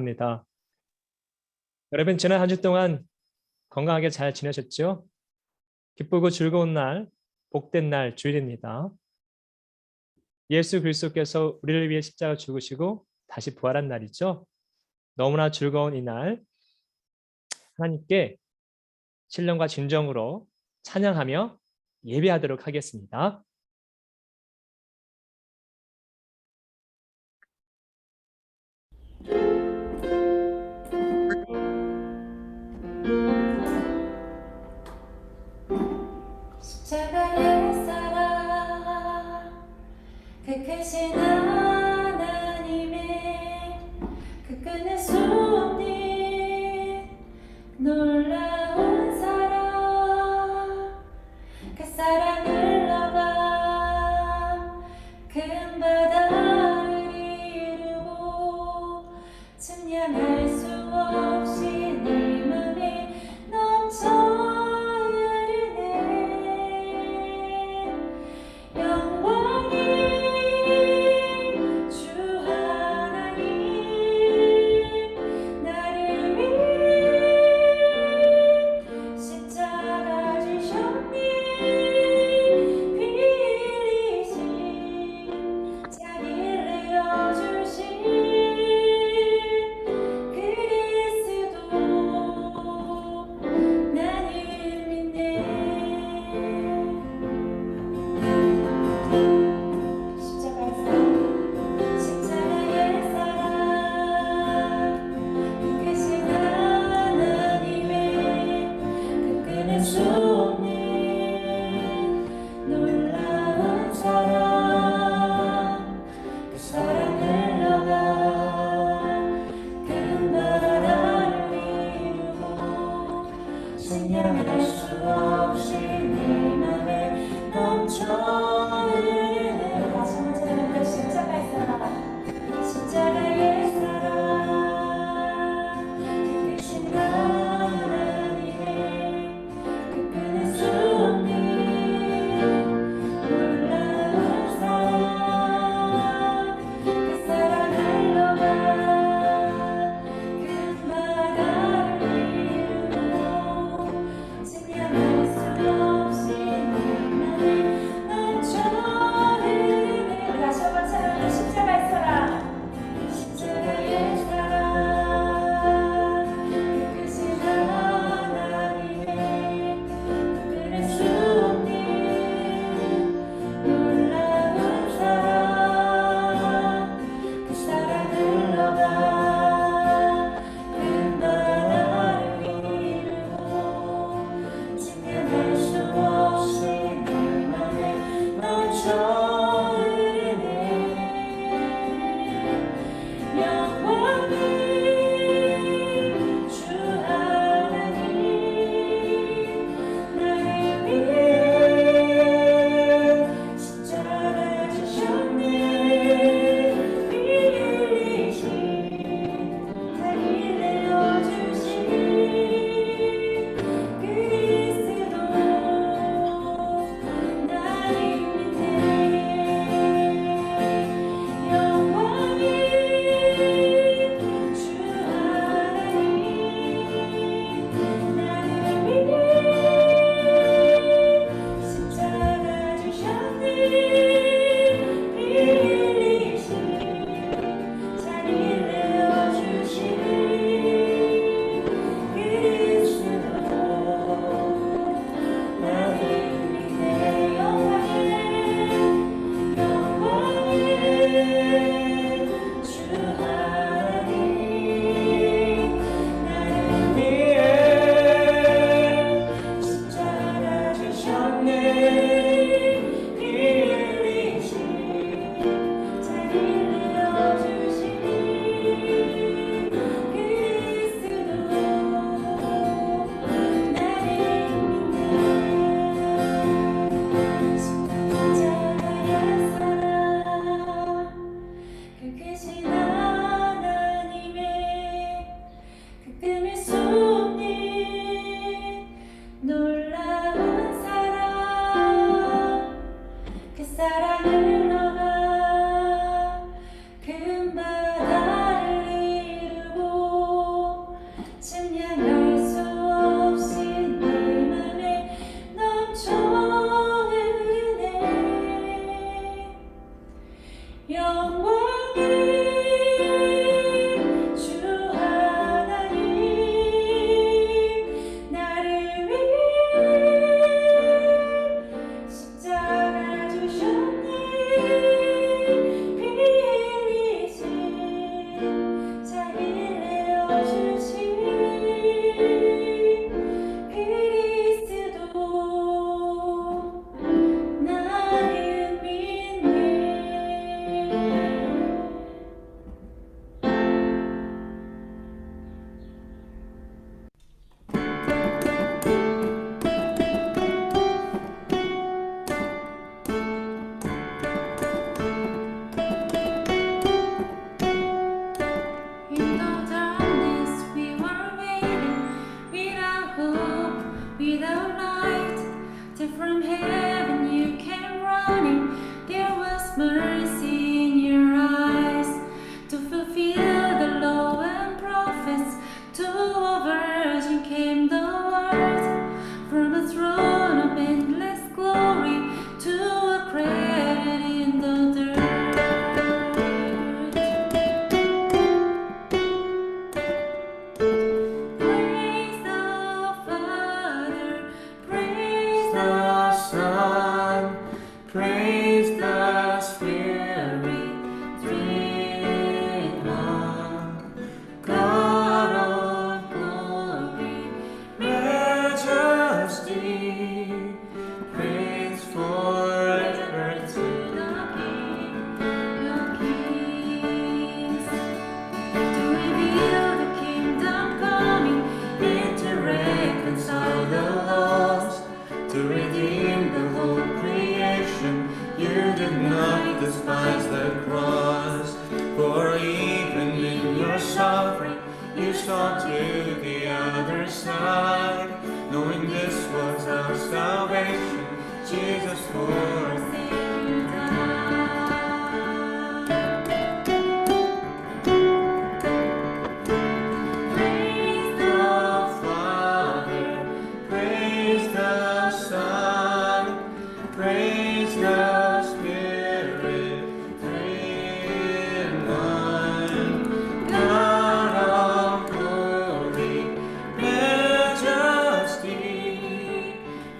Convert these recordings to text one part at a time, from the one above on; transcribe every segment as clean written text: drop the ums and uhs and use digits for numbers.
합니다. 여러분 지난 한 주 동안 건강하게 잘 지내셨죠? 기쁘고 즐거운 날, 복된 날 주일입니다. 예수 그리스도께서 우리를 위해 십자가 죽으시고 다시 부활한 날이죠. 너무나 즐거운 이 날 하나님께 신령과 진정으로 찬양하며 예배하도록 하겠습니다. 십자가의 사랑 그 크신 하나님의 그 끊을 수 없는 놀라운 사랑 그 사랑을 넘어 큰 바다를 이루고 측량할 수 없이 내 맘에 넘쳐 without light, till from heaven you came running. There was mercy in your eyes to fulfill the law and prophets. To a virgin came the word from a throne of endless glory to a cradle in the dirt. Praise the Father, praise the Son, praise the Spirit, three in one. God of glory, majesty, praise forever to the King of Kings. To reveal the kingdom coming, and to reconcile the lost, to redeem the whole creation. You did not despise the cross, for even in your suffering you saw to the other side, knowing this was our salvation. Jesus for our Savior died. Praise the Father, praise the Son, praise the Spirit, three in one. God of glory, majesty,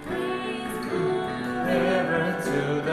praise forever to the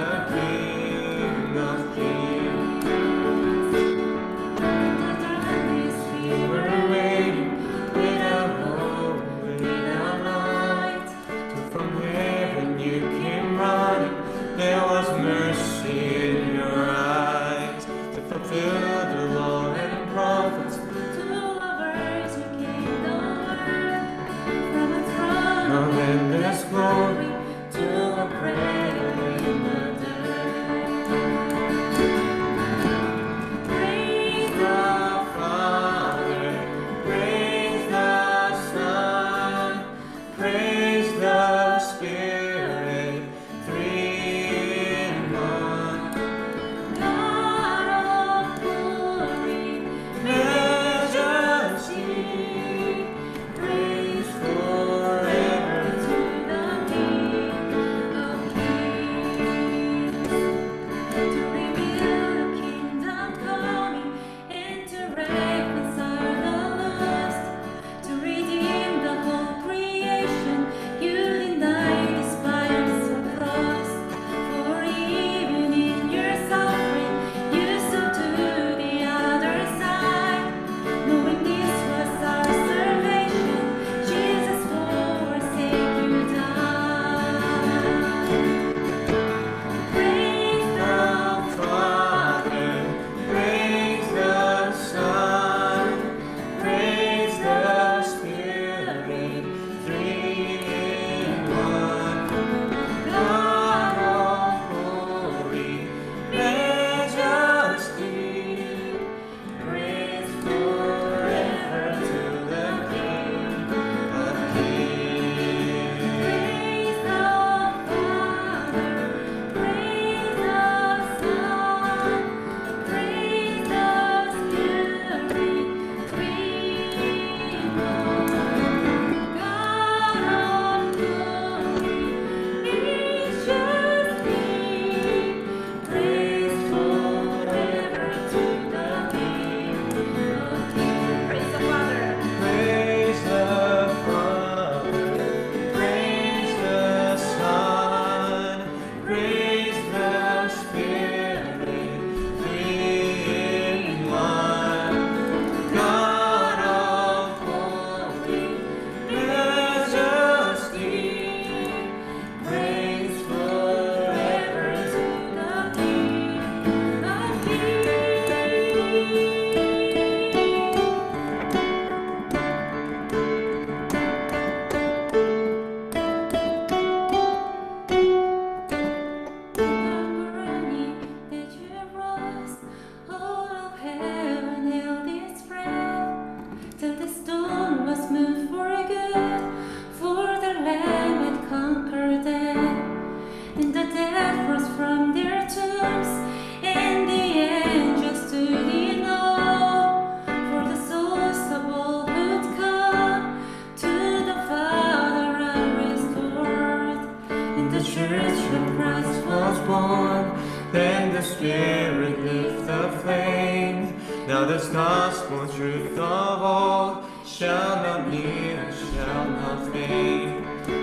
forth, then the Spirit lift the flame. Now this gospel truth of all shall not be and shall not fade.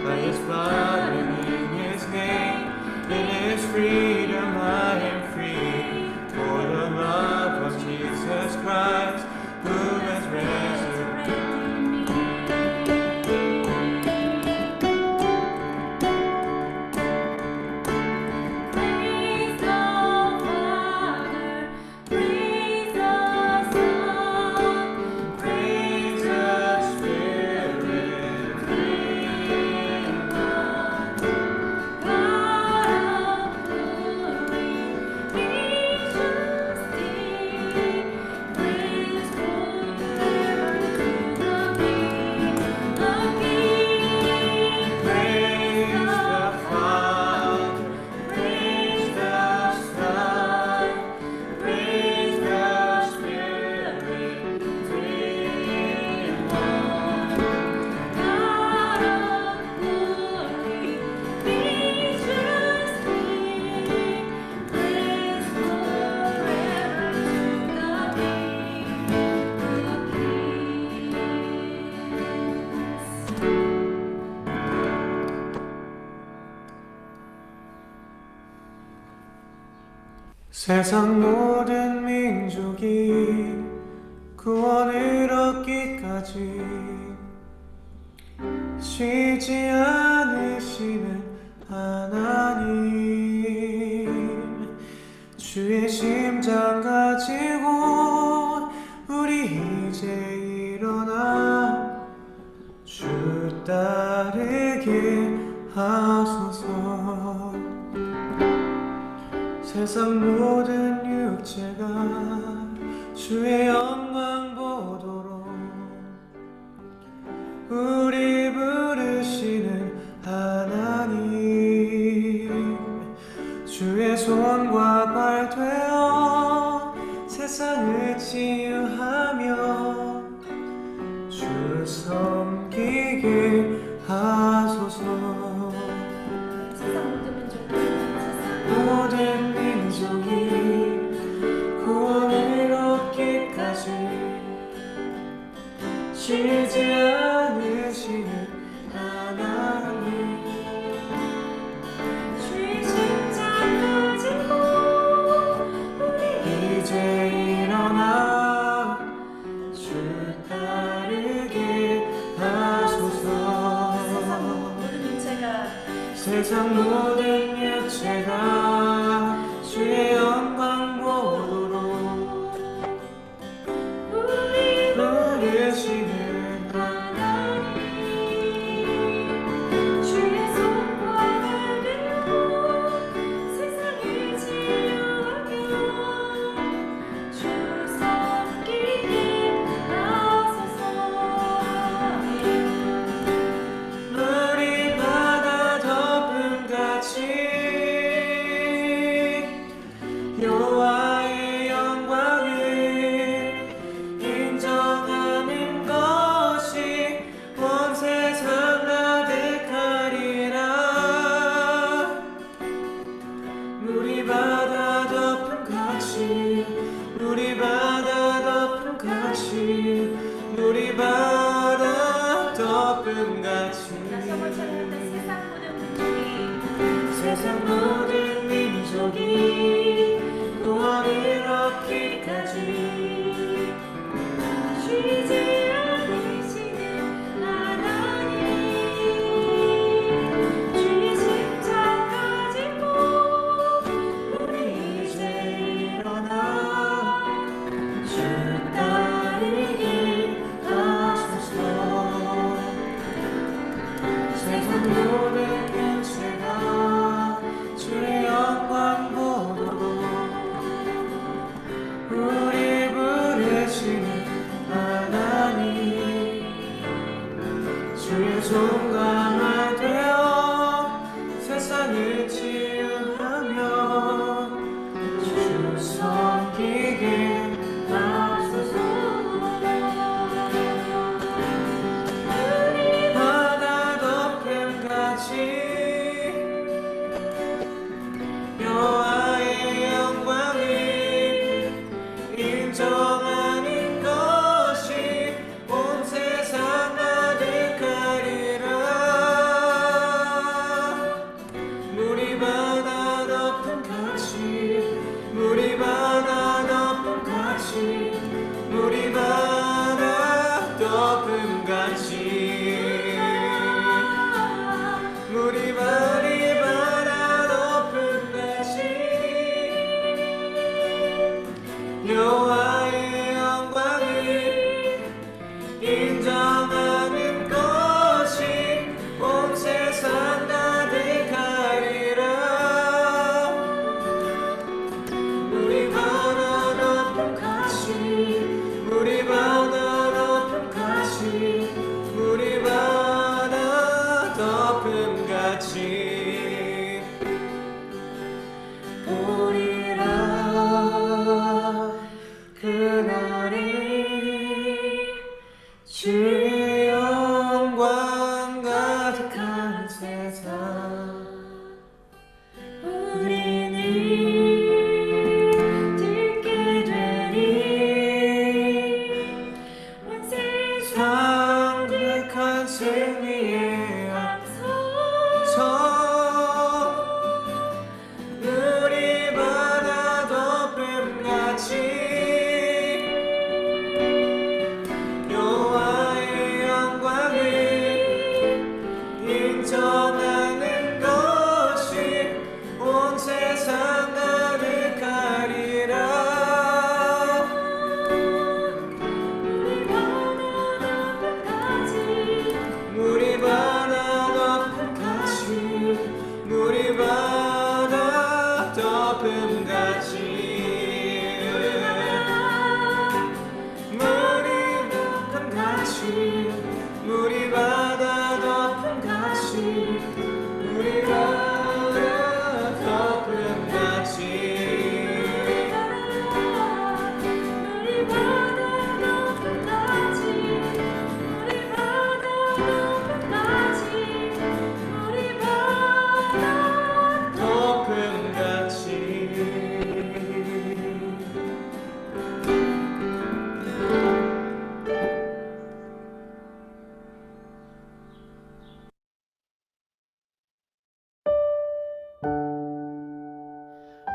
By His blood and in His name, in His freedom I am free. For the love of Jesus Christ, who has resurrected me. Praise the Father, praise the Son, Praise the Spirit, three in one. God of glory, gracious King, praise forever to the King of Kings. Praise the Father, praise the Son, praise the Spirit, three in one. God of glory, gracious King, praise forever to the King of Kings. 세상 모든 민족이 구원을 얻기까지 쉬지 않으시는 하나님, 주의 심장 가지고 우리 이제 일어나 주 따르게 하소서. 세상 모든 육체가 주의 영광 보도록 우리 부르시는 하나님, 주의 손과 발 되어 세상을 치유하며 주 섬기게 하소서. 모든 민족이 구원을 얻기까지 쉬지 않으시는 하나님, 주의 심장 가지고 우리 이제 일어나 주 따르게 하소서. 세상 모든 육체가 주의 영광 보도록 우리 부르시는 하나님, 주의 손과 발되어 세상을 치유하며 주 섬기게 하소서. 물이 바다 덮음 같이 여호와의 영광을 인정하는 것이 온 세상 가득하리라. 물이 바다 덮음 같이, 물이 바다 덮음 같이, 물이 바다 덮음 같이 다시 한번 찬양할 때 세상 모든 민족이 구원을 얻기까지 쉬지 않으시는 하나님, 주의 심장 가지고 우리 이제 일어나 주 따르게 하소서. 세상 모든 육체가 주의 영광 보도록 우리 부르시는 하나님, 주의 손과 말 되어 세상을 치유하며 주 섬기게 하소서. 바다 덮음 같이 덮음같이 물이 바다 덮음같이 여호와의 영광을 인정하는 것이 온 세상 가득하리라. 물이 바다 덮음같이 물이 바다 덮음같이 물이 바다 덮음같이 보리라. 그날이 주의 영광 가득한 세상 우리는 듣게 되리 온 세상 강력한 승리의 앞서 물이 바다 덮음같이 여호와의 영광을 인정하는 것이 온 세상 가득하리라. 우리 바다 덮음같이 물이 바다 덮음같이 물이 바다 덮음같이 물이 바다 덮음같이 물이 바다 덮음같이 우리 바다 덮음같이 우리 바다 덮음같이 우리 바다 덮음같이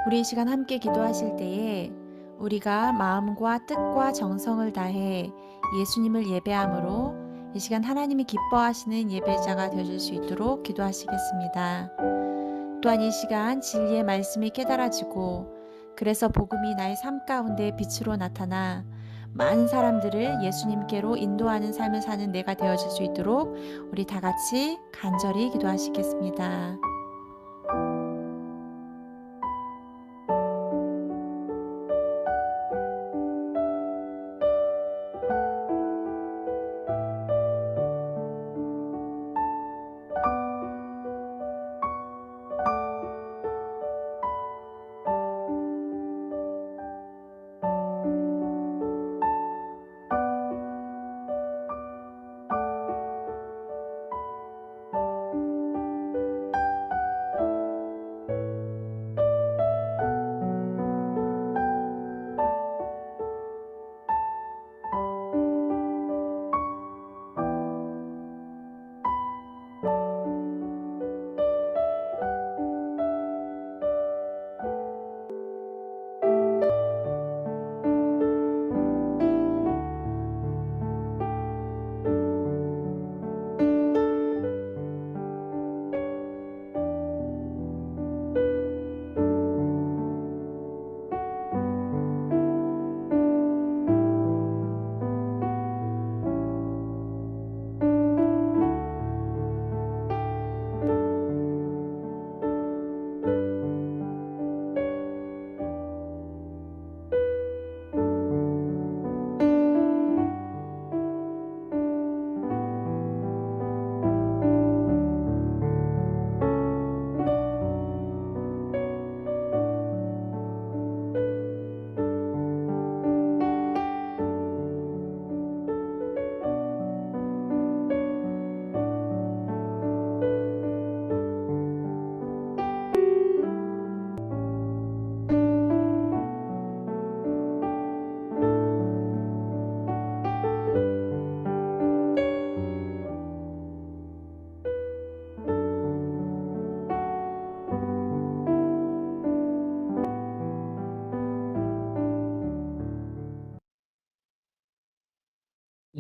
우리 이 시간 함께 기도하실 때에 우리가 마음과 뜻과 정성을 다해 예수님을 예배함으로 이 시간 하나님이 기뻐하시는 예배자가 되실 수 있도록 기도하시겠습니다. 또한 이 시간 진리의 말씀이 깨달아지고 그래서 복음이 나의 삶 가운데 빛으로 나타나 많은 사람들을 예수님께로 인도하는 삶을 사는 내가 되어질 수 있도록 우리 다 같이 간절히 기도하시겠습니다.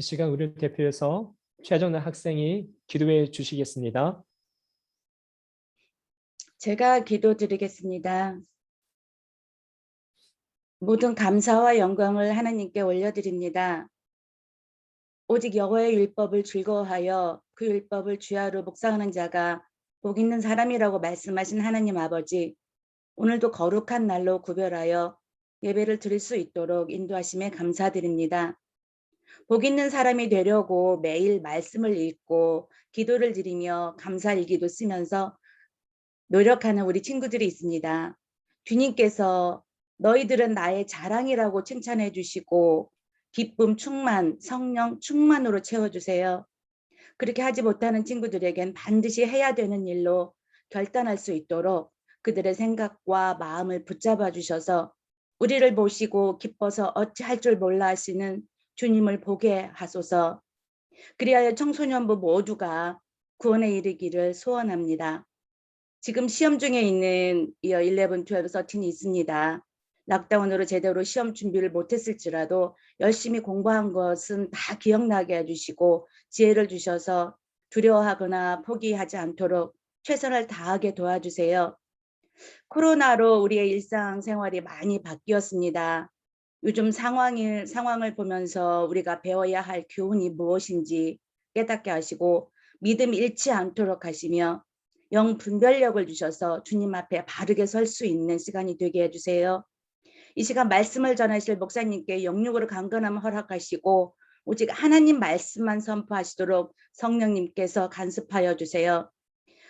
이 시간 우리를 대표해서 최정란 학생이 기도해 주시겠습니다. 제가 기도드리겠습니다. 모든 감사와 영광을 하나님께 올려드립니다. 오직 여호와의 율법을 즐거워하여 그 율법을 주야로 묵상하는 자가 복 있는 사람이라고 말씀하신 하나님 아버지, 오늘도 거룩한 날로 구별하여 예배를 드릴 수 있도록 인도하심에 감사드립니다. 복 있는 사람이 되려고 매일 말씀을 읽고 기도를 드리며 감사일기도 쓰면서 노력하는 우리 친구들이 있습니다. 주님께서 너희들은 나의 자랑이라고 칭찬해 주시고 기쁨 충만, 성령 충만으로 채워주세요. 그렇게 하지 못하는 친구들에겐 반드시 해야 되는 일로 결단할 수 있도록 그들의 생각과 마음을 붙잡아 주셔서 우리를 보시고 기뻐서 어찌할 줄 몰라 하시는 주님을 보게 하소서. 그리하여 청소년부 모두가 구원에 이르기를 소원합니다. 지금 시험 중에 있는 11, 12, 13이 있습니다. 락다운으로 제대로 시험 준비를 못했을지라도 열심히 공부한 것은 다 기억나게 해주시고 지혜를 주셔서 두려워하거나 포기하지 않도록 최선을 다하게 도와주세요. 코로나로 우리의 일상생활이 많이 바뀌었습니다. 요즘 상황을 보면서 우리가 배워야 할 교훈이 무엇인지 깨닫게 하시고 믿음 잃지 않도록 하시며 영 분별력을 주셔서 주님 앞에 바르게 설 수 있는 시간이 되게 해주세요. 이 시간 말씀을 전하실 목사님께 영육으로 강건함 허락하시고 오직 하나님 말씀만 선포하시도록 성령님께서 간섭하여 주세요.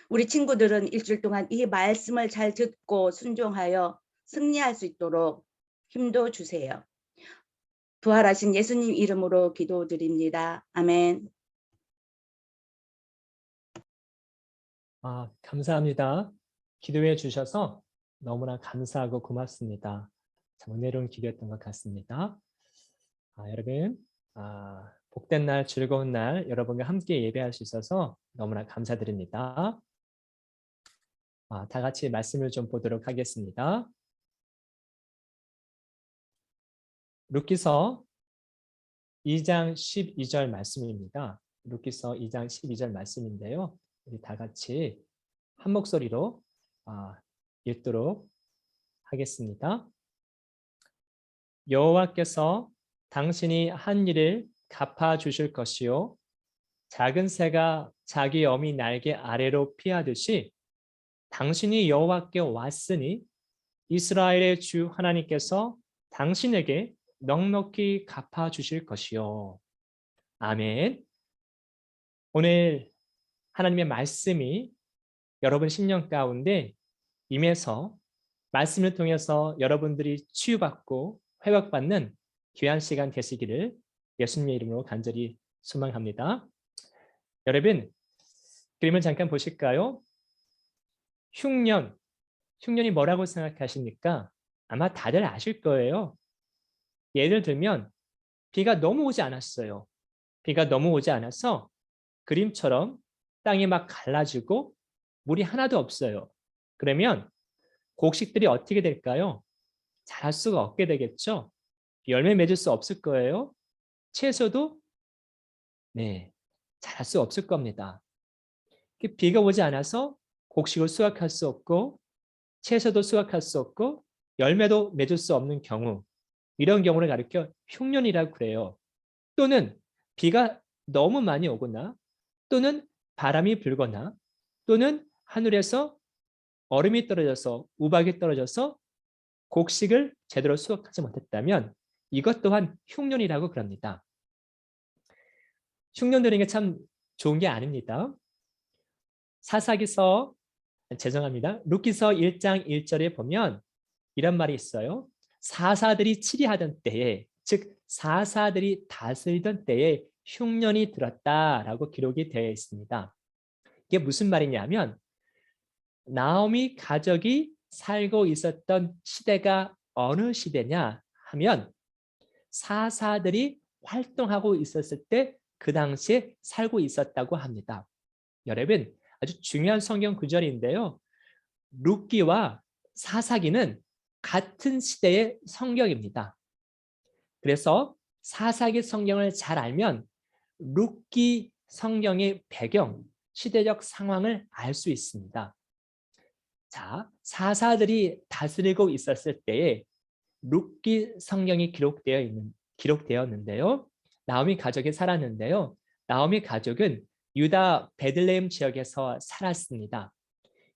우리 친구들은 일주일 동안 이 말씀을 잘 듣고 순종하여 승리할 수 있도록 힘도 주세요. 부활하신 예수님 이름으로 기도드립니다. 아멘. 감사합니다. 기도해 주셔서 너무나 감사하고 고맙습니다. 참 은혜로운 기도였던 것 같습니다. 여러분, 복된 날, 즐거운 날 여러분과 함께 예배할 수 있어서 너무나 감사드립니다. 다 같이 말씀을 좀 보도록 하겠습니다. 룻기서 2장 12절 말씀입니다. 룻기서 2장 12절 말씀인데요. 우리 다 같이 한 목소리로 읽도록 하겠습니다. 여호와께서 당신이 한 일을 갚아 주실 것이요 작은 새가 자기 어미 날개 아래로 피하듯이 당신이 여호와께 왔으니 이스라엘의 주 하나님께서 당신에게 넉넉히 갚아 주실 것이요. 아멘. 오늘 하나님의 말씀이 여러분 심령 가운데 임해서 말씀을 통해서 여러분들이 치유받고 회복받는 귀한 시간 되시기를 예수님의 이름으로 간절히 소망합니다. 여러분, 그림을 잠깐 보실까요? 흉년이 뭐라고 생각하십니까? 아마 다들 아실 거예요. 예를 들면 비가 너무 오지 않았어요. 비가 너무 오지 않아서 그림처럼 땅이 막 갈라지고 물이 하나도 없어요. 그러면 곡식들이 어떻게 될까요? 자랄 수가 없게 되겠죠. 열매 맺을 수 없을 거예요. 채소도 자랄 수 없을 겁니다. 비가 오지 않아서 곡식을 수확할 수 없고 채소도 수확할 수 없고 열매도 맺을 수 없는 경우, 이런 경우를 가리켜 흉년이라고 그래요. 또는 비가 너무 많이 오거나 또는 바람이 불거나 또는 하늘에서 얼음이 떨어져서 우박이 떨어져서 곡식을 제대로 수확하지 못했다면 이것 또한 흉년이라고 그럽니다. 흉년되는 게 참 좋은 게 아닙니다. 룻기서 1장 1절에 보면 이런 말이 있어요. 사사들이 치리하던 때에, 즉 사사들이 다스리던 때에 흉년이 들었다라고 기록이 되어 있습니다. 이게 무슨 말이냐면 나오미 가족이 살고 있었던 시대가 어느 시대냐 하면 사사들이 활동하고 있었을 때 그 당시에 살고 있었다고 합니다. 여러분, 아주 중요한 성경 구절인데요. 룻기와 사사기는 같은 시대의 성경입니다. 그래서 사사기 성경을 잘 알면 룻기 성경의 배경, 시대적 상황을 알 수 있습니다. 자, 사사들이 다스리고 있었을 때에 룻기 성경이 기록되었는데요. 나오미 가족이 살았는데요. 나오미 가족은 유다 베들레헴 지역에서 살았습니다.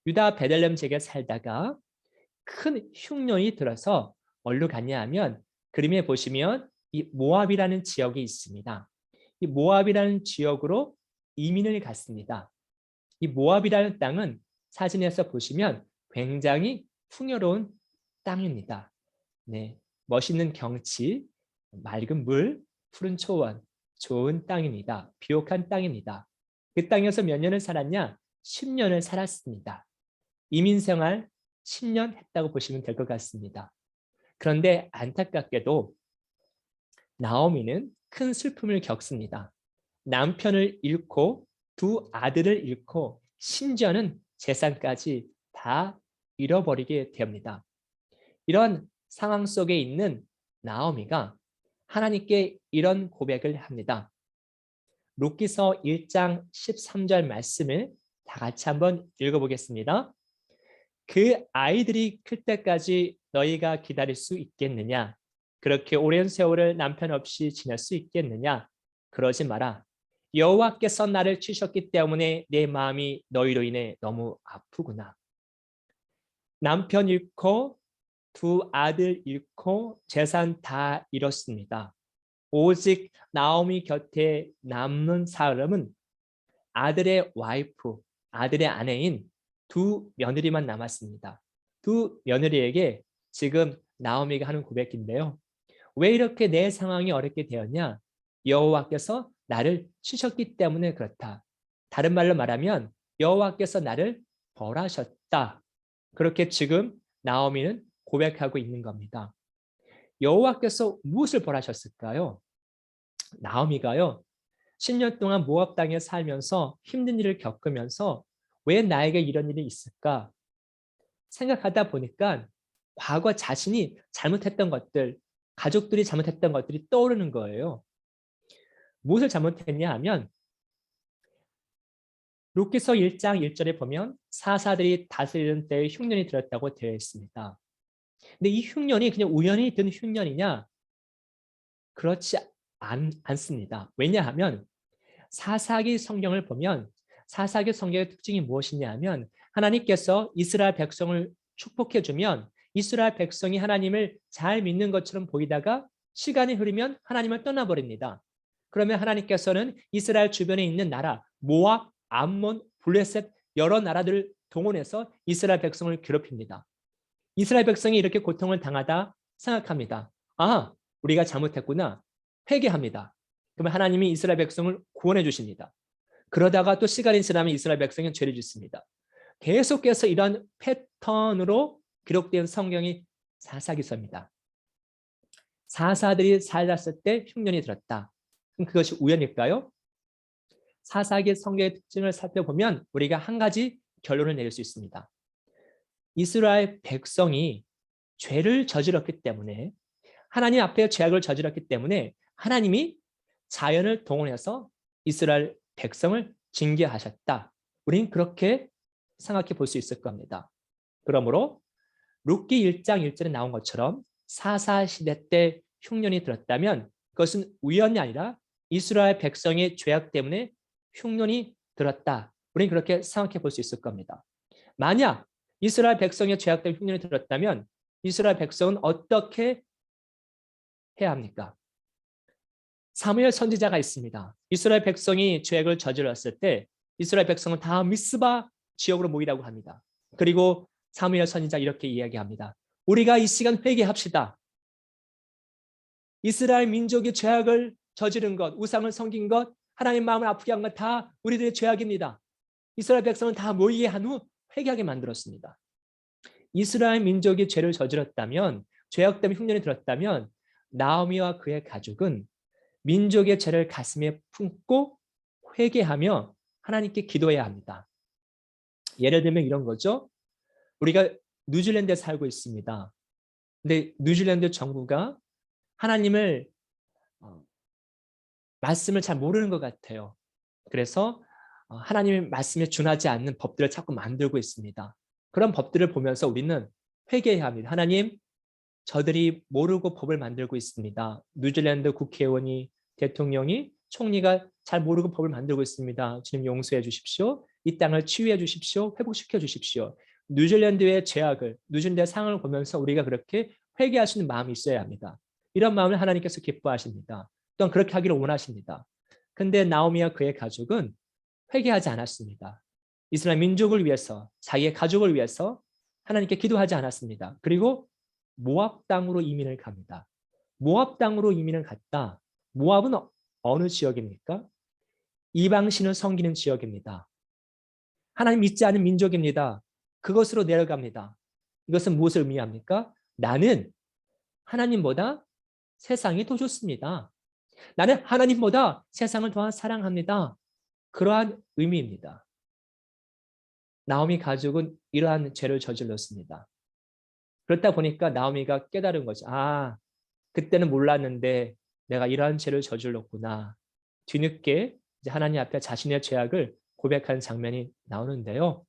유다 베들레헴 지역에 살다가 큰 흉년이 들어서 어디로 갔냐 하면 그림에 보시면 이 모압이라는 지역이 있습니다. 이 모압이라는 지역으로 이민을 갔습니다. 이 모압이라는 땅은 사진에서 보시면 굉장히 풍요로운 땅입니다. 네, 멋있는 경치, 맑은 물, 푸른 초원, 좋은 땅입니다. 비옥한 땅입니다. 그 땅에서 몇 년을 살았냐? 10년을 살았습니다. 이민 생활 10년 했다고 보시면 될 것 같습니다. 그런데 안타깝게도 나오미는 큰 슬픔을 겪습니다. 남편을 잃고 두 아들을 잃고 심지어는 재산까지 다 잃어버리게 됩니다. 이런 상황 속에 있는 나오미가 하나님께 이런 고백을 합니다. 룻기서 1장 13절 말씀을 다 같이 한번 읽어보겠습니다. 그 아이들이 클 때까지 너희가 기다릴 수 있겠느냐? 그렇게 오랜 세월을 남편 없이 지낼 수 있겠느냐? 그러지 마라. 여호와께서 나를 치셨기 때문에 내 마음이 너희로 인해 너무 아프구나. 남편 잃고 두 아들 잃고 재산 다 잃었습니다. 오직 나오미 곁에 남는 사람은 아들의 와이프, 아들의 아내인 두 며느리만 남았습니다. 두 며느리에게 지금 나오미가 하는 고백인데요. 왜 이렇게 내 상황이 어렵게 되었냐? 여호와께서 나를 치셨기 때문에 그렇다. 다른 말로 말하면 여호와께서 나를 벌하셨다. 그렇게 지금 나오미는 고백하고 있는 겁니다. 여호와께서 무엇을 벌하셨을까요? 나오미가요. 10년 동안 모압 땅에 살면서 힘든 일을 겪으면서 왜 나에게 이런 일이 있을까? 생각하다 보니까 과거 자신이 잘못했던 것들, 가족들이 잘못했던 것들이 떠오르는 거예요. 무엇을 잘못했냐 하면 룻기서 1장 1절에 보면 사사들이 다스리는 때에 흉년이 들었다고 되어 있습니다. 근데 이 흉년이 그냥 우연히 든 흉년이냐? 그렇지 않습니다. 왜냐하면 사사기 성경을 보면 사사기 성경의 특징이 무엇이냐 하면 하나님께서 이스라엘 백성을 축복해 주면 이스라엘 백성이 하나님을 잘 믿는 것처럼 보이다가 시간이 흐르면 하나님을 떠나버립니다. 그러면 하나님께서는 이스라엘 주변에 있는 나라 모압, 암몬, 블레셋 여러 나라들을 동원해서 이스라엘 백성을 괴롭힙니다. 이스라엘 백성이 이렇게 고통을 당하다 생각합니다. 아, 우리가 잘못했구나. 회개합니다. 그러면 하나님이 이스라엘 백성을 구원해 주십니다. 그러다가 또 시간이 지나면 이스라엘 백성은 죄를 짓습니다. 계속해서 이런 패턴으로 기록된 성경이 사사기서입니다. 사사들이 살았을 때 흉년이 들었다. 그럼 그것이 우연일까요? 사사기 성경의 특징을 살펴보면 우리가 한 가지 결론을 내릴 수 있습니다. 이스라엘 백성이 죄를 저질렀기 때문에 하나님 앞에 죄악을 저질렀기 때문에 하나님이 자연을 동원해서 이스라엘 백성을 징계하셨다. 우리는 그렇게 생각해 볼 수 있을 겁니다. 그러므로 룻기 1장 1절에 나온 것처럼 사사시대 때 흉년이 들었다면 그것은 우연이 아니라 이스라엘 백성의 죄악 때문에 흉년이 들었다. 우리는 그렇게 생각해 볼 수 있을 겁니다. 만약 이스라엘 백성의 죄악 때문에 흉년이 들었다면 이스라엘 백성은 어떻게 해야 합니까? 사무엘 선지자가 있습니다. 이스라엘 백성이 죄악을 저질렀을 때 이스라엘 백성은 다 미스바 지역으로 모이라고 합니다. 그리고 사무엘 선지자 이렇게 이야기합니다. 우리가 이 시간 회개합시다. 이스라엘 민족이 죄악을 저지른 것, 우상을 섬긴 것, 하나님 마음을 아프게 한 것 다 우리들의 죄악입니다. 이스라엘 백성은 다 모이게 한 후 회개하게 만들었습니다. 이스라엘 민족이 죄를 저질렀다면, 죄악 때문에 흉년이 들었다면 나오미와 그의 가족은 민족의 죄를 가슴에 품고 회개하며 하나님께 기도해야 합니다. 예를 들면 이런 거죠. 우리가 뉴질랜드에 살고 있습니다. 근데 뉴질랜드 정부가 하나님을 말씀을 잘 모르는 것 같아요. 그래서 하나님의 말씀에 준하지 않는 법들을 자꾸 만들고 있습니다. 그런 법들을 보면서 우리는 회개해야 합니다. 하나님, 저들이 모르고 법을 만들고 있습니다. 뉴질랜드 국회의원이, 대통령이, 총리가 잘 모르고 법을 만들고 있습니다. 주님 용서해 주십시오. 이 땅을 치유해 주십시오. 회복시켜 주십시오. 뉴질랜드의 죄악을, 뉴질랜드의 상황을 보면서 우리가 그렇게 회개할 수 있는 마음이 있어야 합니다. 이런 마음을 하나님께서 기뻐하십니다. 또한 그렇게 하기를 원하십니다. 근데 나오미와 그의 가족은 회개하지 않았습니다. 이스라엘 민족을 위해서, 자기의 가족을 위해서 하나님께 기도하지 않았습니다. 그리고 모압 땅으로 이민을 갑니다. 모압 땅으로 이민을 갔다. 모압은 어느 지역입니까? 이방신을 섬기는 지역입니다. 하나님 믿지 않은 민족입니다. 그것으로 내려갑니다. 이것은 무엇을 의미합니까? 나는 하나님보다 세상이 더 좋습니다. 나는 하나님보다 세상을 더 사랑합니다. 그러한 의미입니다. 나오미 가족은 이러한 죄를 저질렀습니다. 그렇다 보니까 나오미가 깨달은 거죠. 아, 그때는 몰랐는데 내가 이러한 죄를 저질렀구나. 뒤늦게 이제 하나님 앞에 자신의 죄악을 고백하는 장면이 나오는데요.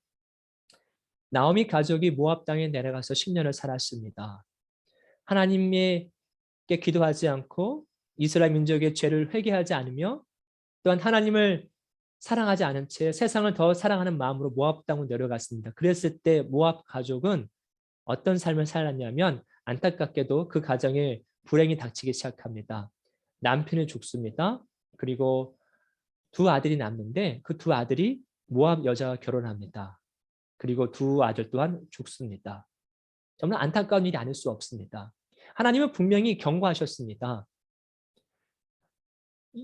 나오미 가족이 모압 땅에 내려가서 10년을 살았습니다. 하나님께 기도하지 않고 이스라엘 민족의 죄를 회개하지 않으며 또한 하나님을 사랑하지 않은 채 세상을 더 사랑하는 마음으로 모압 땅으로 내려갔습니다. 그랬을 때 모압 가족은 어떤 삶을 살았냐면 안타깝게도 그 가정에 불행이 닥치기 시작합니다. 남편이 죽습니다. 그리고 두 아들이 남는데 그 두 아들이 모압 여자와 결혼합니다. 그리고 두 아들 또한 죽습니다. 정말 안타까운 일이 아닐 수 없습니다. 하나님은 분명히 경고하셨습니다.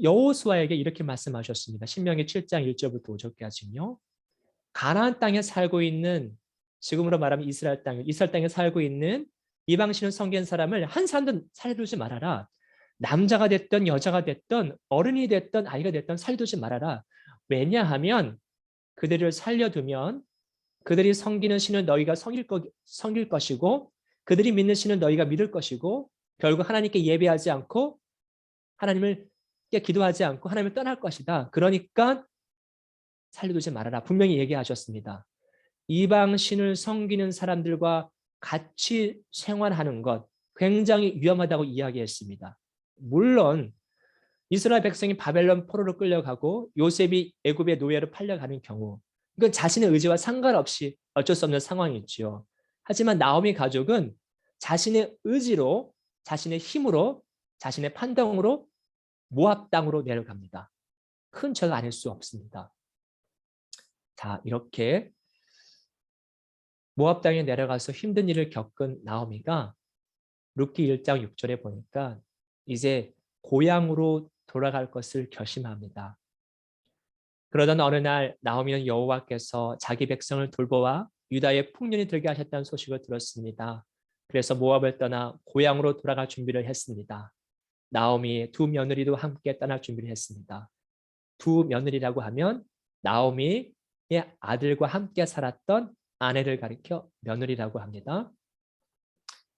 여호수아에게 이렇게 말씀하셨습니다. 신명기 7장 1절부터 5절까지요. 가나안 땅에 살고 있는, 지금으로 말하면 이스라엘 땅에 살고 있는 이방신을 섬긴 사람을 한 사람도 살려두지 말아라. 남자가 됐든 여자가 됐든 어른이 됐든 아이가 됐든 살려두지 말아라. 왜냐하면 그들을 살려두면 그들이 섬기는 신을 너희가 섬길 것이고 그들이 믿는 신을 너희가 믿을 것이고 결국 하나님께 예배하지 않고 하나님을 기도하지 않고 하나님을 떠날 것이다. 그러니까 살려두지 말아라. 분명히 얘기하셨습니다. 이방 신을 섬기는 사람들과 같이 생활하는 것 굉장히 위험하다고 이야기했습니다. 물론 이스라엘 백성이 바벨론 포로로 끌려가고 요셉이 애굽의 노예로 팔려가는 경우 이건 자신의 의지와 상관없이 어쩔 수 없는 상황이지요. 하지만 나오미 가족은 자신의 의지로, 자신의 힘으로, 자신의 판단으로 모압 땅으로 내려갑니다. 큰 죄가 아닐 수 없습니다. 자, 이렇게 모압 땅에 내려가서 힘든 일을 겪은 나오미가 룻기 1장 6절에 보니까 이제 고향으로 돌아갈 것을 결심합니다. 그러던 어느 날 나오미는 여호와께서 자기 백성을 돌보아 유다에 풍년이 들게 하셨다는 소식을 들었습니다. 그래서 모압을 떠나 고향으로 돌아갈 준비를 했습니다. 나오미의 두 며느리도 함께 떠날 준비를 했습니다. 두 며느리라고 하면 나오미의 아들과 함께 살았던 아내를 가리켜 며느리라고 합니다.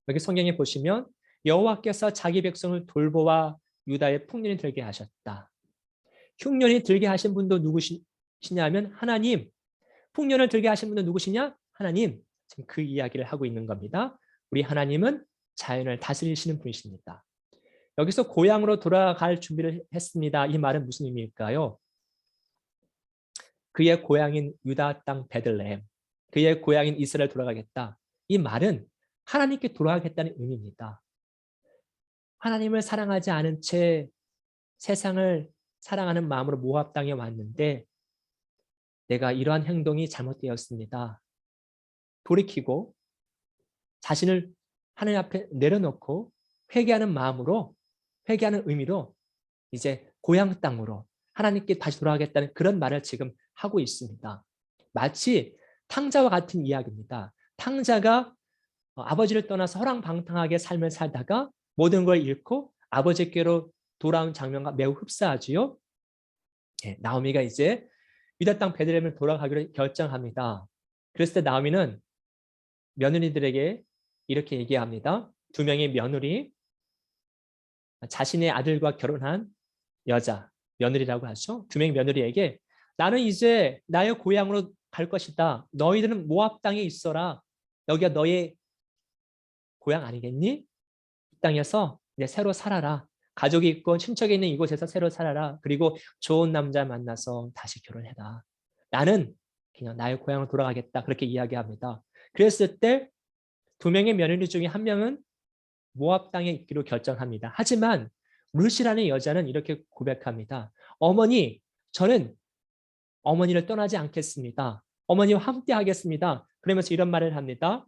여기 성경에 보시면 여호와께서 자기 백성을 돌보아 유다에 풍년이 들게 하셨다. 흉년이 들게 하신 분도 누구시냐면 하나님. 풍년을 들게 하신 분도 누구시냐? 하나님. 지금 그 이야기를 하고 있는 겁니다. 우리 하나님은 자연을 다스리시는 분이십니다. 여기서 고향으로 돌아갈 준비를 했습니다. 이 말은 무슨 의미일까요? 그의 고향인 유다 땅 베들레헴, 그의 고향인 이스라엘 돌아가겠다. 이 말은 하나님께 돌아가겠다는 의미입니다. 하나님을 사랑하지 않은 채 세상을 사랑하는 마음으로 모압 땅에 왔는데 내가 이러한 행동이 잘못되었습니다. 돌이키고 자신을 하나님 앞에 내려놓고 회개하는 마음으로, 회개하는 의미로 이제 고향 땅으로 하나님께 다시 돌아가겠다는 그런 말을 지금 하고 있습니다. 마치 탕자와 같은 이야기입니다. 탕자가 아버지를 떠나서 허랑방탕하게 삶을 살다가 모든 걸 잃고 아버지께로 돌아온 장면과 매우 흡사하지요. 나오미가 이제 유다 땅 베들레헴을 돌아가기로 결정합니다. 그랬을 때 나오미는 며느리들에게 이렇게 얘기합니다. 두 명의 며느리, 자신의 아들과 결혼한 여자, 며느리라고 하죠. 두 명의 며느리에게 나는 이제 나의 고향으로 갈 것이다. 너희들은 모압 땅에 있어라. 여기가 너의 고향 아니겠니? 이 땅에서 이제 새로 살아라. 가족이 있고 친척이 있는 이곳에서 새로 살아라. 그리고 좋은 남자 만나서 다시 결혼해라. 나는 그냥 나의 고향으로 돌아가겠다. 그렇게 이야기합니다. 그랬을 때 두 명의 며느리 중에 한 명은 모압 땅에 있기로 결정합니다. 하지만 룻이라는 여자는 이렇게 고백합니다. 어머니, 저는 어머니를 떠나지 않겠습니다. 어머니와 함께 하겠습니다. 그러면서 이런 말을 합니다.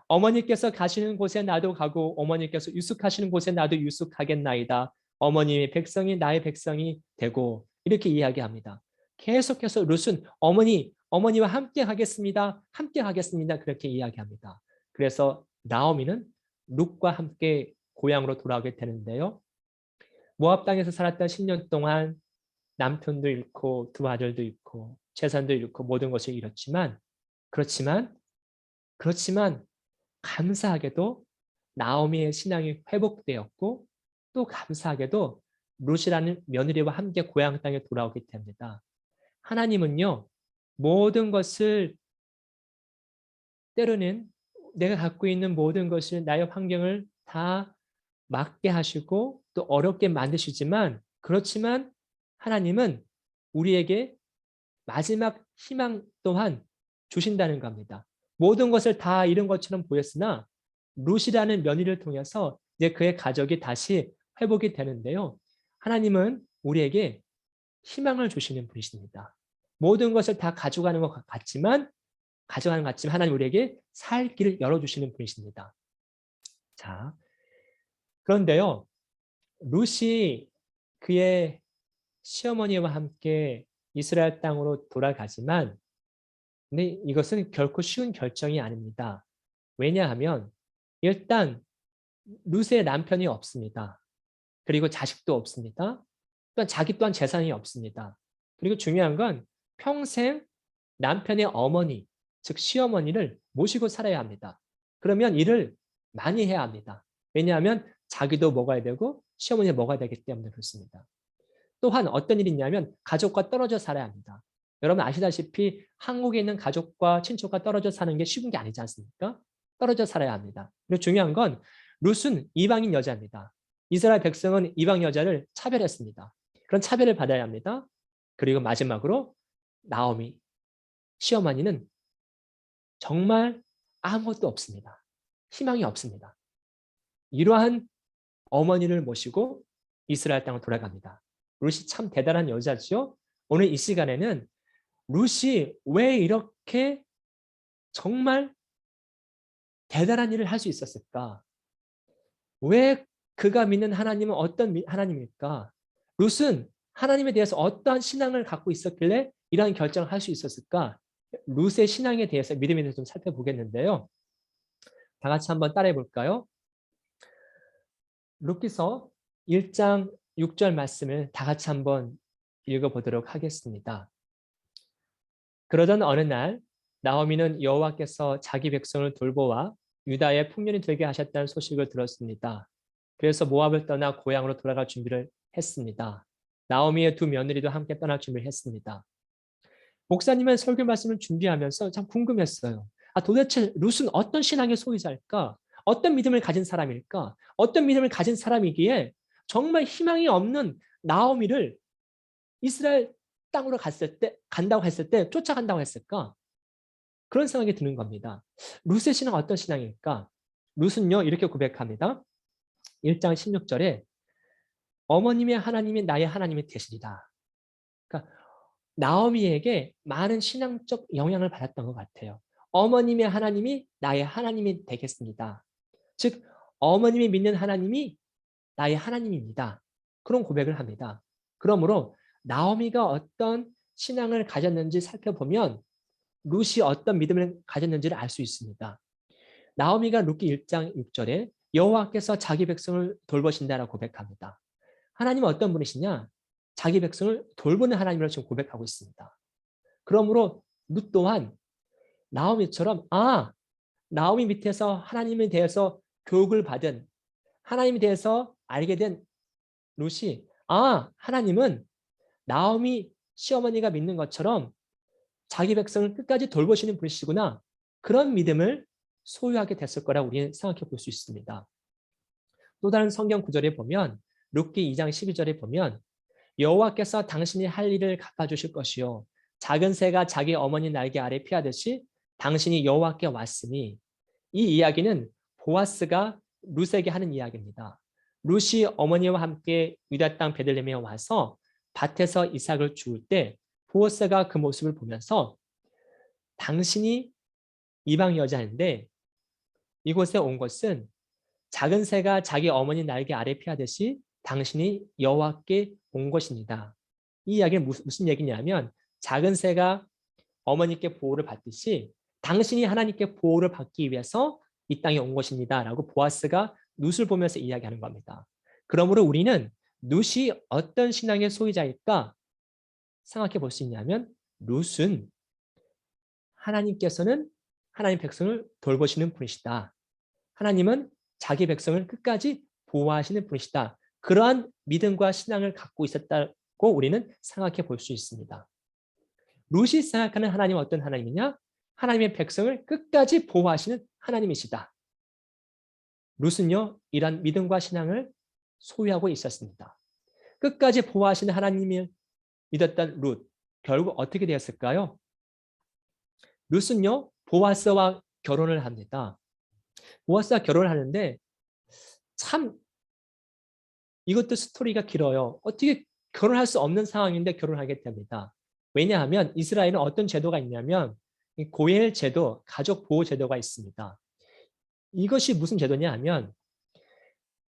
어머니께서 가시는 곳에 나도 가고 어머니께서 유숙하시는 곳에 나도 유숙하겠나이다. 어머님의 백성이 나의 백성이 되고 이렇게 이야기합니다. 계속해서 룻은 어머니와 함께 하겠습니다. 함께 하겠습니다. 그렇게 이야기합니다. 그래서 나오미는 룻과 함께 고향으로 돌아오게 되는데요. 모압 땅에서 살았던 10년 동안 남편도 잃고 두 아들도 잃고 재산도 잃고 모든 것을 잃었지만 그렇지만 감사하게도 나오미의 신앙이 회복되었고 또 감사하게도 룻이라는 며느리와 함께 고향 땅에 돌아오게 됩니다. 하나님은요, 모든 것을 때로는 내가 갖고 있는 모든 것을 나의 환경을 다 맞게 하시고 또 어렵게 만드시지만 그렇지만 하나님은 우리에게 마지막 희망 또한 주신다는 겁니다. 모든 것을 다 잃은 것처럼 보였으나 룻이라는 며느리를 통해서 이제 그의 가족이 다시 회복이 되는데요. 하나님은 우리에게 희망을 주시는 분이십니다. 모든 것을 다 가져가는 것 같지만 하나님 우리에게 살 길을 열어주시는 분이십니다. 자, 그런데요. 룻이 그의 시어머니와 함께 이스라엘 땅으로 돌아가지만 근데 이것은 결코 쉬운 결정이 아닙니다. 왜냐하면 일단 룻의 남편이 없습니다. 그리고 자식도 없습니다. 또한 자기 또한 재산이 없습니다. 그리고 중요한 건 평생 남편의 어머니, 즉 시어머니를 모시고 살아야 합니다. 그러면 일을 많이 해야 합니다. 왜냐하면 자기도 먹어야 되고 시어머니도 먹어야 되기 때문에 그렇습니다. 또한 어떤 일이 있냐면 가족과 떨어져 살아야 합니다. 여러분 아시다시피 한국에 있는 가족과 친척과 떨어져 사는 게 쉬운 게 아니지 않습니까? 떨어져 살아야 합니다. 그리고 중요한 건 룻은 이방인 여자입니다. 이스라엘 백성은 이방 여자를 차별했습니다. 그런 차별을 받아야 합니다. 그리고 마지막으로 나오미, 시어머니는 정말 아무것도 없습니다. 희망이 없습니다. 이러한 어머니를 모시고 이스라엘 땅으로 돌아갑니다. 룻이 참 대단한 여자죠. 오늘 이 시간에는 룻이 왜 이렇게 정말 대단한 일을 할 수 있었을까? 왜 그가 믿는 하나님은 어떤 하나님일까? 룻은 하나님에 대해서 어떠한 신앙을 갖고 있었길래 이러한 결정을 할 수 있었을까? 룻의 신앙에 대해서 믿음에 대해서 좀 살펴보겠는데요. 다 같이 한번 따라해 볼까요? 룻기서 1장 6절 말씀을 다 같이 한번 읽어보도록 하겠습니다. 그러던 어느 날 나오미는 여호와께서 자기 백성을 돌보아 유다의 풍년이 되게 하셨다는 소식을 들었습니다. 그래서 모압을 떠나 고향으로 돌아갈 준비를 했습니다. 나오미의 두 며느리도 함께 떠날 준비를 했습니다. 목사님의 설교 말씀을 준비하면서 참 궁금했어요. 도대체 룻은 어떤 신앙의 소유자일까? 어떤 믿음을 가진 사람일까? 어떤 믿음을 가진 사람이기에 정말 희망이 없는 나오미를 이스라엘 땅으로 간다고 했을 때 쫓아간다고 했을까? 그런 생각이 드는 겁니다. 룻의 신앙은 어떤 신앙일까? 룻은요 이렇게 고백합니다. 1장 16절에 어머님의 하나님이 나의 하나님이 되시리라. 그러니까 나오미에게 많은 신앙적 영향을 받았던 것 같아요. 어머님의 하나님이 나의 하나님이 되겠습니다. 즉 어머님이 믿는 하나님이 나의 하나님입니다. 그런 고백을 합니다. 그러므로 나오미가 어떤 신앙을 가졌는지 살펴보면 룻이 어떤 믿음을 가졌는지를 알 수 있습니다. 나오미가 룻기 1장 6절에 여호와께서 자기 백성을 돌보신다라고 고백합니다. 하나님은 어떤 분이시냐? 자기 백성을 돌보는 하나님으로 지금 고백하고 있습니다. 그러므로 룻 또한 나오미처럼 나오미 밑에서 하나님에 대해서 교육을 받은 하나님에 대해서 알게 된 룻이 하나님은 나오미 시어머니가 믿는 것처럼 자기 백성을 끝까지 돌보시는 분이시구나. 그런 믿음을 소유하게 됐을 거라고 우리는 생각해 볼 수 있습니다. 또 다른 성경 구절에 보면 룻기 2장 12절에 보면 여호와께서 당신이 할 일을 갚아주실 것이요 작은 새가 자기 어머니 날개 아래 피하듯이 당신이 여호와께 왔으니 이 이야기는 보아스가 룻에게 하는 이야기입니다. 룻이 어머니와 함께 유다 땅 베들레헴에 와서 밭에서 이삭을 주울 때 보아스가 그 모습을 보면서 당신이 이방 여자인데 이곳에 온 것은 작은 새가 자기 어머니 날개 아래 피하듯이 당신이 여호와께 온 것입니다. 이 이야기는 무슨 얘기냐면 작은 새가 어머니께 보호를 받듯이 당신이 하나님께 보호를 받기 위해서 이 땅에 온 것입니다. 라고 보아스가 룻을 보면서 이야기하는 겁니다. 그러므로 우리는 룻이 어떤 신앙의 소유자일까 생각해 볼 수 있냐면 룻은 하나님께서는 하나님 백성을 돌보시는 분이시다. 하나님은 자기 백성을 끝까지 보호하시는 분이시다. 그러한 믿음과 신앙을 갖고 있었다고 우리는 생각해 볼 수 있습니다. 룻이 생각하는 하나님은 어떤 하나님이냐? 하나님의 백성을 끝까지 보호하시는 하나님이시다. 룻은요, 이런 믿음과 신앙을 소유하고 있었습니다. 끝까지 보호하시는 하나님을 믿었던 룻, 결국 어떻게 되었을까요? 룻은요, 보아스와 결혼을 합니다. 보아스와 결혼을 하는데 참 이것도 스토리가 길어요. 어떻게 결혼할 수 없는 상황인데 결혼하게 됩니다. 왜냐하면 이스라엘은 어떤 제도가 있냐면 고엘 제도, 가족 보호 제도가 있습니다. 이것이 무슨 제도냐 하면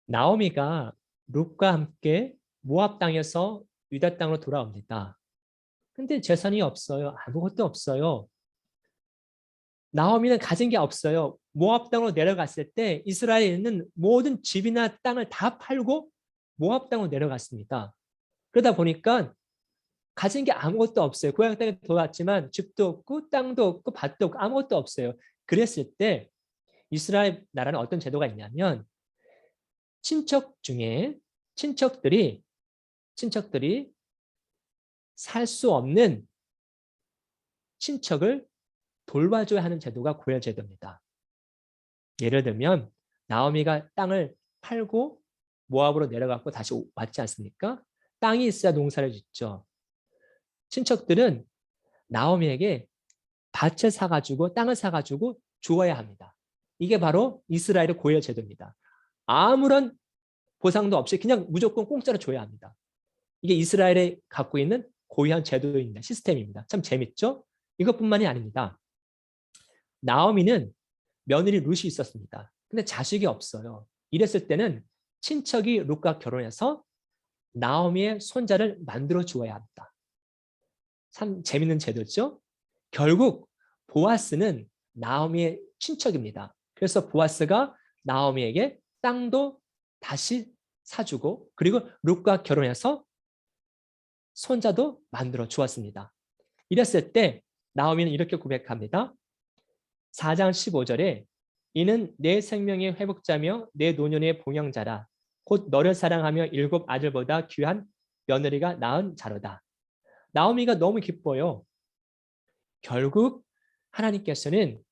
나오미가 룻과 함께 모압 땅에서 유다 땅으로 돌아옵니다. 근데 재산이 없어요. 아무것도 없어요. 나오미는 가진 게 없어요. 모압 땅으로 내려갔을 때 이스라엘은 모든 집이나 땅을 다 팔고 모압 땅으로 내려갔습니다. 그러다 보니까 가진 게 아무것도 없어요. 고향 땅에 돌아왔지만 집도 없고 땅도 없고 밭도 없고 아무것도 없어요. 그랬을 때 이스라엘 나라는 어떤 제도가 있냐면 친척 중에 친척들이 살 수 없는 친척을 돌봐줘야 하는 제도가 고엘 제도입니다. 예를 들면 나오미가 땅을 팔고 모압으로 내려갔고 다시 왔지 않습니까? 땅이 있어야 농사를 짓죠. 친척들은 나오미에게 밭을 사가지고 땅을 사가지고 주어야 합니다. 이게 바로 이스라엘의 고엘 제도입니다. 아무런 보상도 없이 그냥 무조건 공짜로 줘야 합니다. 이게 이스라엘에 갖고 있는 고유한 제도입니다. 시스템입니다. 참 재밌죠? 이것뿐만이 아닙니다. 나오미는 며느리 룻이 있었습니다. 근데 자식이 없어요. 이랬을 때는 친척이 룻과 결혼해서 나오미의 손자를 만들어 주어야 합니다. 참 재밌는 제도죠? 결국 보아스는 나오미의 친척입니다. 그래서 보아스가 나오미에게 땅도 다시 사주고 그리고 룻과 결혼해서 손자도 만들어 주었습니다. 이랬을 때 나오미는 이렇게 고백합니다. 4장 15절에 이는 내 생명의 회복자며 내 노년의 봉양자라 곧 너를 사랑하며 7 아들보다 귀한 며느리가 낳은 자로다. 나오미가 너무 기뻐요. 결국 하나님께서는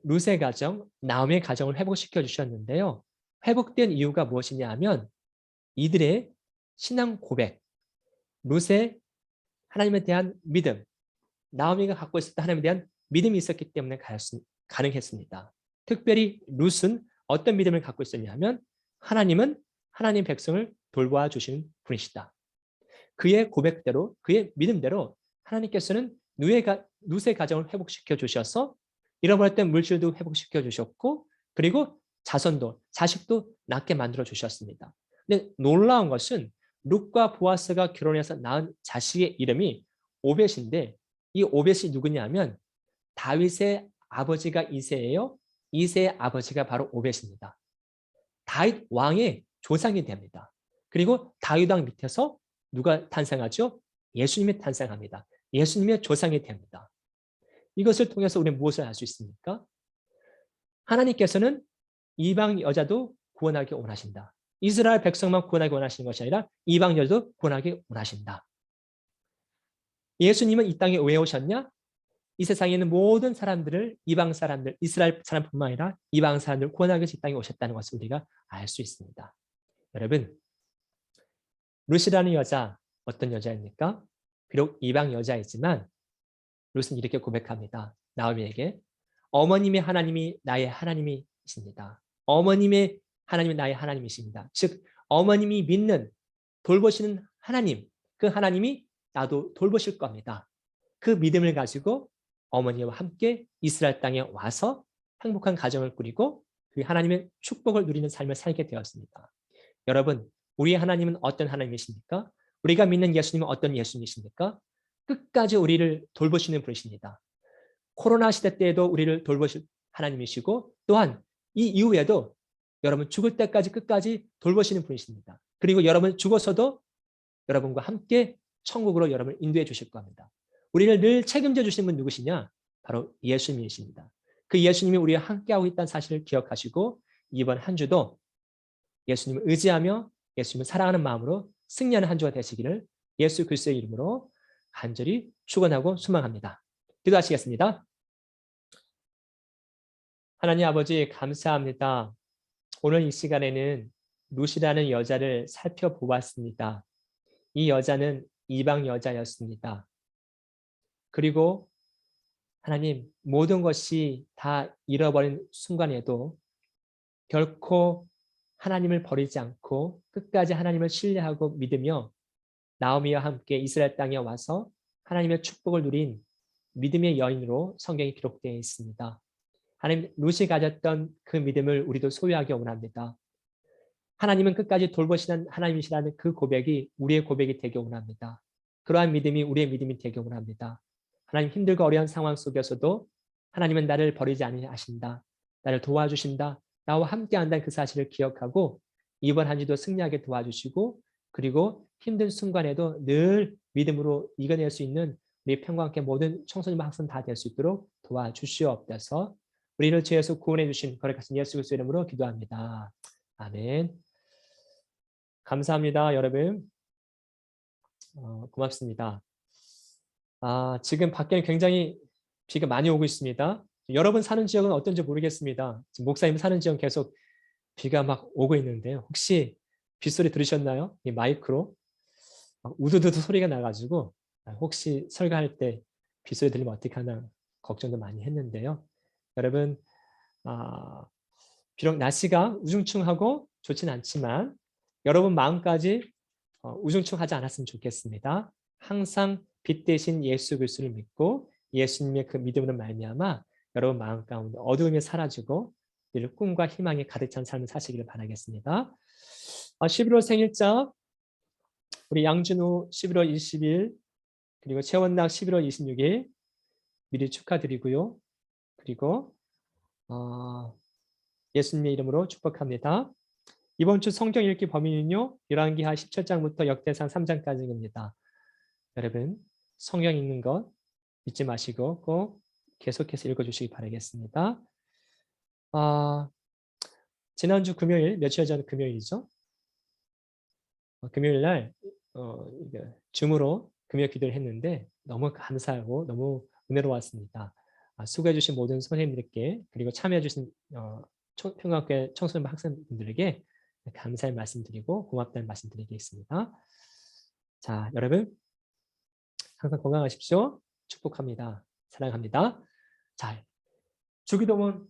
룻의 가정, 나오미의 가정을 회복시켜 주셨는데요. 회복된 이유가 무엇이냐 하면 이들의 신앙 고백, 룻의 하나님에 대한 믿음, 나오미가 갖고 있었던 하나님에 대한 믿음이 있었기 때문에 가능했습니다. 특별히 룻은 어떤 믿음을 갖고 있었냐면 하나님은 하나님 백성을 돌보아 주시는 분이시다. 그의 고백대로, 그의 믿음대로 하나님께서는 룻의 가정을 회복시켜 주셔서 잃어버렸던 물질도 회복시켜 주셨고 그리고 자손도, 자식도 낳게 만들어 주셨습니다. 근데 놀라운 것은 룻과 보아스가 결혼해서 낳은 자식의 이름이 오벳인데 이 오벳이 누구냐면 다윗의 아버지가 이새예요. 이새의 아버지가 바로 오벳입니다. 다윗 왕의 조상이 됩니다. 그리고 다윗 왕 밑에서 누가 탄생하죠? 예수님이 탄생합니다. 예수님의 조상이 됩니다. 이것을 통해서 우리는 무엇을 알 수 있습니까? 하나님께서는 이방 여자도 구원하기 원하신다. 이스라엘 백성만 구원하기 원하시는 것이 아니라 이방 여자도 구원하기 원하신다. 예수님은 이 땅에 왜 오셨냐? 이 세상에 있는 모든 사람들을, 이방 사람들, 이스라엘 사람뿐만 아니라 이방 사람들을 구원하기 위해서 이 땅에 오셨다는 것을 우리가 알 수 있습니다. 여러분, 룻이라는 여자, 어떤 여자입니까? 비록 이방 여자이지만 룻은 이렇게 고백합니다. 나오미에게 어머님의 하나님이 나의 하나님이십니다. 어머님의 하나님이 나의 하나님이십니다. 즉 어머님이 믿는, 돌보시는 하나님, 그 하나님이 나도 돌보실 겁니다. 그 믿음을 가지고 어머니와 함께 이스라엘 땅에 와서 행복한 가정을 꾸리고 그 하나님의 축복을 누리는 삶을 살게 되었습니다. 여러분, 우리의 하나님은 어떤 하나님이십니까? 우리가 믿는 예수님은 어떤 예수님이십니까? 끝까지 우리를 돌보시는 분이십니다. 코로나 시대 때에도 우리를 돌보실 하나님이시고 또한 이 이후에도 여러분 죽을 때까지 끝까지 돌보시는 분이십니다. 그리고 여러분 죽어서도 여러분과 함께 천국으로 여러분을 인도해 주실 겁니다. 우리를 늘 책임져 주시는 분 누구시냐? 바로 예수님이십니다. 그 예수님이 우리와 함께하고 있다는 사실을 기억하시고 이번 한 주도 예수님을 의지하며 예수님을 사랑하는 마음으로 승리하는 한 주가 되시기를 예수 그리스도의 이름으로 간절히 축원하고 소망합니다. 기도하시겠습니다. 하나님 아버지 감사합니다. 오늘 이 시간에는 룻이라는 여자를 살펴보았습니다. 이 여자는 이방 여자였습니다. 그리고 하나님 모든 것이 다 잃어버린 순간에도 결코 하나님을 버리지 않고 끝까지 하나님을 신뢰하고 믿으며 나오미와 함께 이스라엘 땅에 와서 하나님의 축복을 누린 믿음의 여인으로 성경이 기록되어 있습니다. 하나님 룻이 가졌던 그 믿음을 우리도 소유하기 원합니다. 하나님은 끝까지 돌보시는 하나님이시라는 그 고백이 우리의 고백이 되기 원합니다. 그러한 믿음이 우리의 믿음이 되기 원합니다. 하나님 힘들고 어려운 상황 속에서도 하나님은 나를 버리지 아니하신다. 나를 도와주신다. 나와 함께한다는 그 사실을 기억하고 이번 한 주도 승리하게 도와주시고 그리고 힘든 순간에도 늘 믿음으로 이겨낼 수 있는 우리 평과 함께 모든 청소년과 학생 다 될 수 있도록 도와주시옵소서. 우리를 죄에서 구원해 주신 거룩하신 예수 그리스도의 이름으로 기도합니다. 아멘. 감사합니다, 여러분. 고맙습니다. 지금 밖에는 굉장히 비가 많이 오고 있습니다. 여러분 사는 지역은 어떤지 모르겠습니다. 지금 목사님 사는 지역은 계속 비가 막 오고 있는데 혹시 빗소리 들으셨나요? 이 마이크로 우두두두 소리가 나가지고 혹시 설교할 때 빗소리 들리면 어떻게 하나 걱정도 많이 했는데요. 여러분 비록 날씨가 우중충하고 좋진 않지만 여러분 마음까지 우중충하지 않았으면 좋겠습니다. 항상 빛 대신 예수 그리스도를 믿고 예수님의 그 믿음으로 말미암아 여러분 마음 가운데 어두움이 사라지고 늘 꿈과 희망이 가득 찬 삶을 사시기를 바라겠습니다. 11월 생일자 우리 양준우 11월 20일 그리고 최원락 11월 26일 미리 축하드리고요. 그리고 예수님의 이름으로 축복합니다. 이번 주 성경 읽기 범위는요. 열왕기하 17장부터 역대상 3장까지입니다. 여러분 성경 읽는 것 잊지 마시고 꼭 계속해서 읽어주시기 바라겠습니다. 지난주 금요일, 며칠 전 금요일이죠. 금요일 날 줌으로 금요 기도를 했는데 너무 감사하고 너무 은혜로웠습니다. 수고해 주신 모든 선생님들께 그리고 참여해 주신 평화교회 청소년 학생분들에게 감사의 말씀드리고 고맙다는 말씀드리겠습니다. 자, 여러분 항상 건강하십시오. 축복합니다. 사랑합니다. 자, 주기도문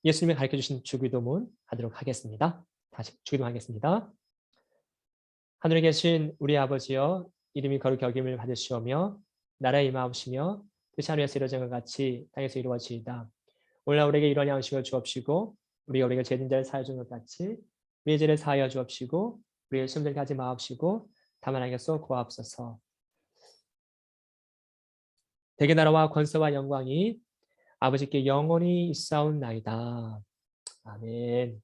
예수님이 가르쳐주신 주기도문 하도록 하겠습니다. 다시 주기도문 하겠습니다. 하늘에 계신 우리 아버지여 이름이 거룩히 여김을 받으시오며 나라의 임하옵시며 뜻이 하늘에서 이루어진 것 같이 땅에서 이루어지이다. 오늘 우리에게 이런 양식을 주옵시고 우리가 우리가 죄진 자를 사하여 준 것 같이 우리의 죄를 사하여 주옵시고 우리의 시험들게 하지 마옵시고 다만 하겠소 구하옵소서. 대개 나라와 권세와 영광이 아버지께 영원히 있사옵나이다. 아멘.